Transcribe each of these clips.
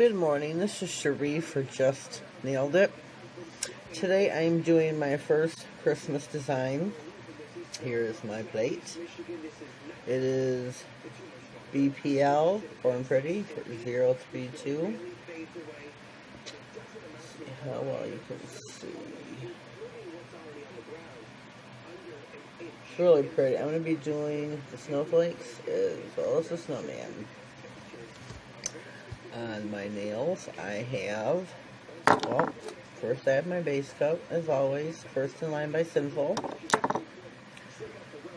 Good morning, this is Cherie for Just Nailed It. Today I'm doing my first Christmas design. Here is my plate. It is BPL, Born Pretty, 032. See how well you can see. It's really pretty. I'm going to be doing the snowflakes as well as the snowman. On my nails, I have, well, first I have my base coat, as always, First in Line by Sinful.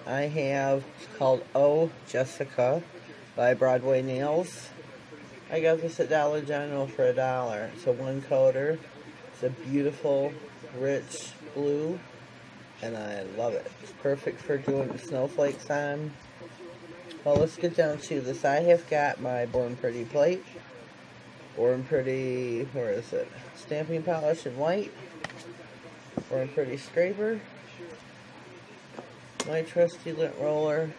I have, it's called Oh Jessica by Broadway Nails. I got this at Dollar General for $1. It's a one coater. It's a beautiful, rich blue, and I love it. It's perfect for doing snowflakes on. Well, let's get down to this. I have got my Born Pretty plate. Born Pretty, where is it? Stamping polish in white. Born Pretty scraper. My trusty lint roller.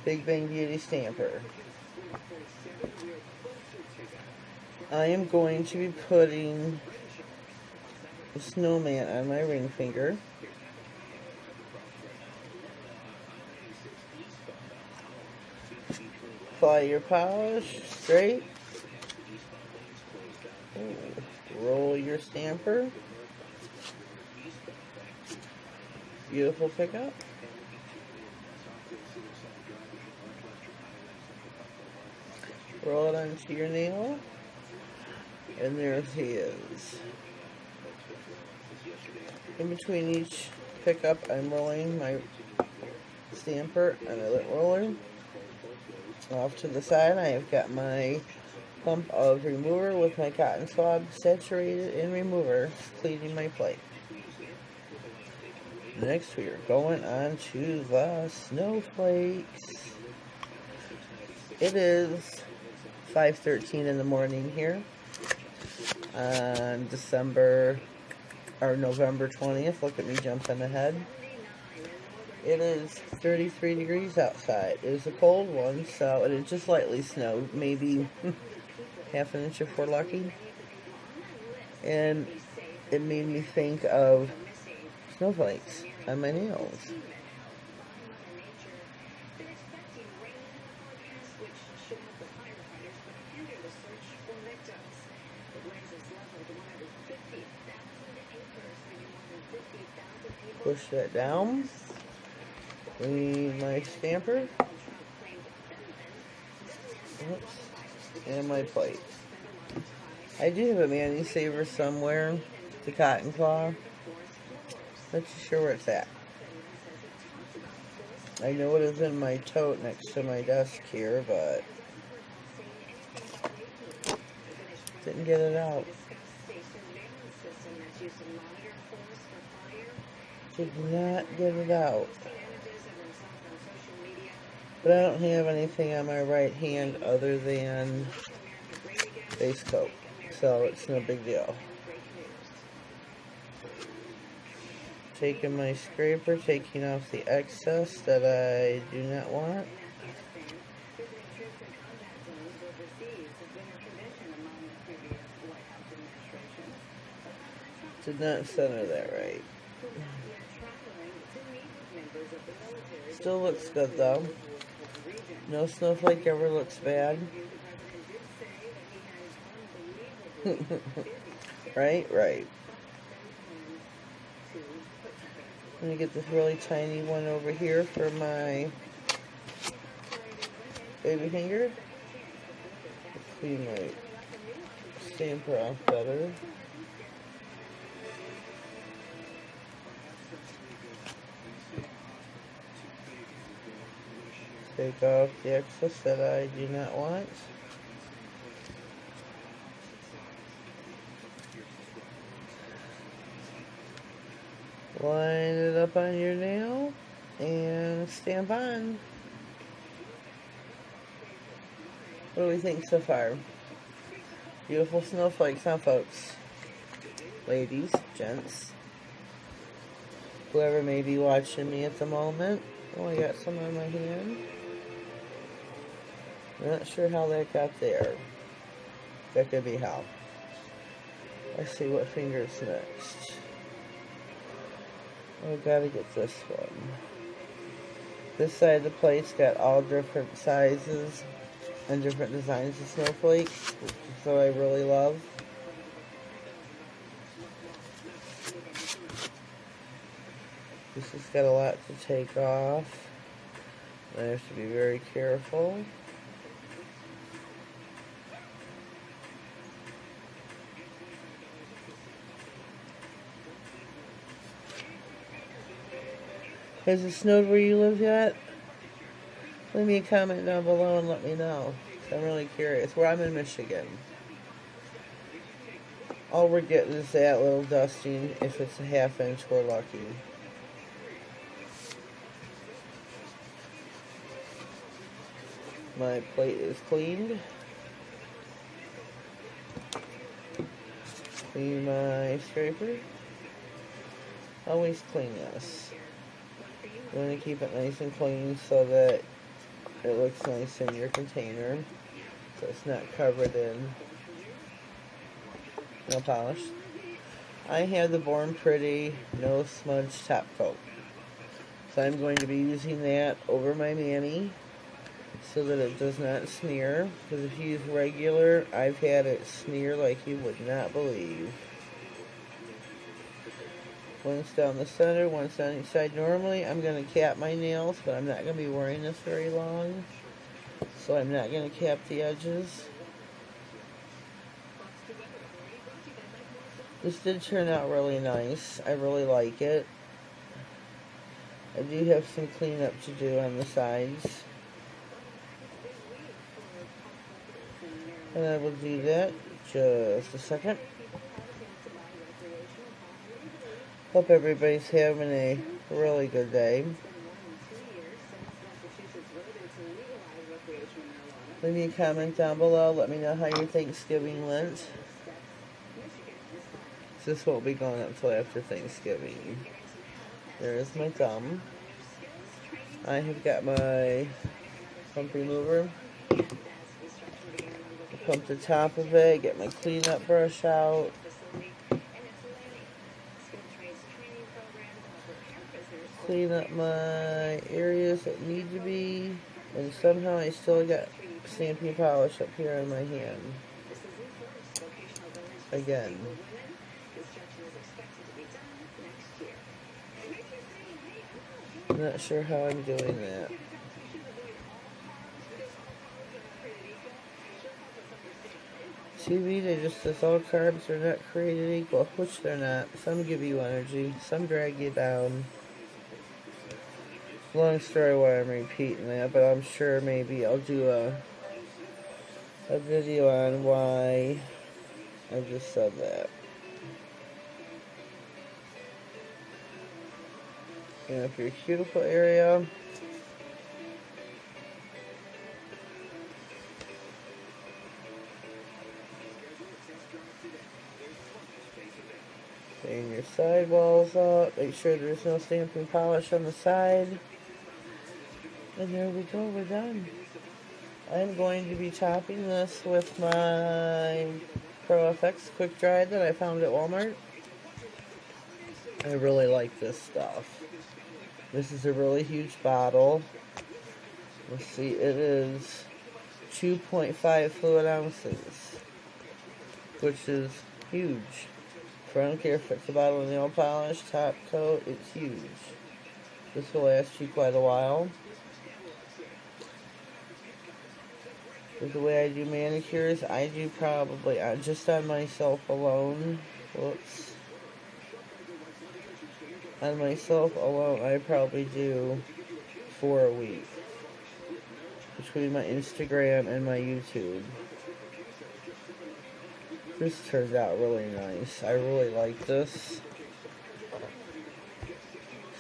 Big Bang Beauty stamper. I am going to be putting the snowman on my ring finger. Apply your polish straight. Roll your stamper. Beautiful pickup. Roll it onto your nail. And there he is. In between each pickup, I'm rolling my stamper and a lint roller. Off to the side, I have got my pump of remover with my cotton swab saturated in remover, cleaning my plate. Next, we are going on to the snowflakes. It is 5:13 in the morning here on November 20th. Look at me jumping ahead. It is 33 degrees outside. It is a cold one, so it just lightly snowed, maybe half an inch if we're lucky. And it made me think of snowflakes on my nails. Push that down. Clean my stamper. Oops. And my plate. I do have a Manny Saver somewhere. It's a cotton claw. Not too sure where it's at. I know it is in my tote next to my desk here, but didn't get it out. Did not get it out. But I don't have anything on my right hand other than base coat, so it's no big deal. Taking my scraper, taking off the excess that I do not want. Did not center that right. Still looks good though. No snowflake ever looks bad. Right? Right. I'm going to get this really tiny one over here for my baby finger. Clean my stamper off better. Take off the excess that I do not want. Line it up on your nail and stamp on. What do we think so far? Beautiful snowflakes, huh, folks? Ladies, gents, whoever may be watching me at the moment. Oh, I got some on my hand. I'm not sure how that got there. That could be how. Let's see what finger's next. Oh, gotta get this one. This side of the plate's got all different sizes and different designs of snowflakes, so I really love. This has got a lot to take off. I have to be very careful. Has it snowed where you live yet? Leave me a comment down below and let me know. I'm really curious. Where I'm in Michigan. All we're getting is that little dusting. If it's a ½ inch, we're lucky. My plate is cleaned. Clean my scraper. Always clean this. You want to keep it nice and clean so that it looks nice in your container. So it's not covered in nail polish. I have the Born Pretty No Smudge Top Coat. So I'm going to be using that over my mani so that it does not smear. Because if you use regular, I've had it smear like you would not believe. One's down the center, one's down each side. Normally I'm going to cap my nails, but I'm not going to be wearing this very long. So I'm not going to cap the edges. This did turn out really nice. I really like it. I do have some cleanup to do on the sides. And I will do that just a second. Hope everybody's having a really good day. Leave me a comment down below. Let me know how your Thanksgiving went. This won't be going up until after Thanksgiving. There's my thumb. I have got my pump remover. Pump the top of it. Get my cleanup brush out. Clean up my areas that need to be. And somehow I still got stamping polish up here on my hand. Again. I'm not sure how I'm doing that. TV, they just says all carbs are not created equal, which they're not. Some give you energy, some drag you down. Long story why I'm repeating that, but I'm sure maybe I'll do a video on why I just said that. And if your cuticle area, clean your sidewalls up, make sure there's no stamping polish on the side. And there we go, we're done. I'm going to be topping this with my Pro FX Quick Dry that I found at Walmart. I really like this stuff. This is a really huge bottle. Let's see, it is 2.5 fluid ounces, which is huge. I don't care if it's a bottle of nail polish, top coat, it's huge. This will last you quite a while. With the way I do manicures, I do probably, just on myself alone, whoops. On myself alone, I probably do 4 a week. Between my Instagram and my YouTube. This turned out really nice. I really like this.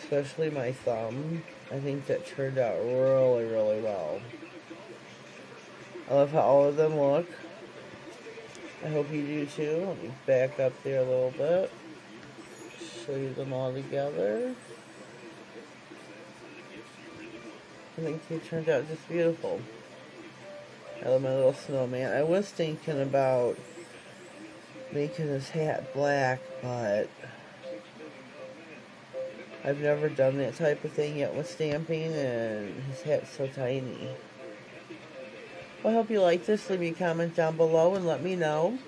Especially my thumb. I think that turned out really, really well. I love how all of them look. I hope you do too. Let me back up there a little bit. Show you them all together. I think they turned out just beautiful. I love my little snowman. I was thinking about making his hat black, but I've never done that type of thing yet with stamping, and his hat's so tiny. Well, I hope you like this. Leave me a comment down below and let me know.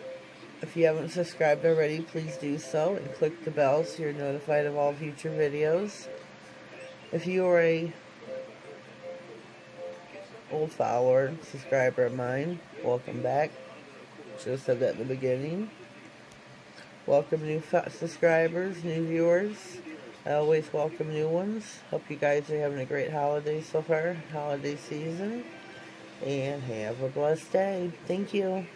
If you haven't subscribed already, please do so and click the bell so you're notified of all future videos. If you are a old follower, subscriber of mine, welcome back. Should have said that in the beginning. Welcome new subscribers, new viewers. I always welcome new ones. Hope you guys are having a great holiday so far, holiday season. And have a blessed day. Thank you.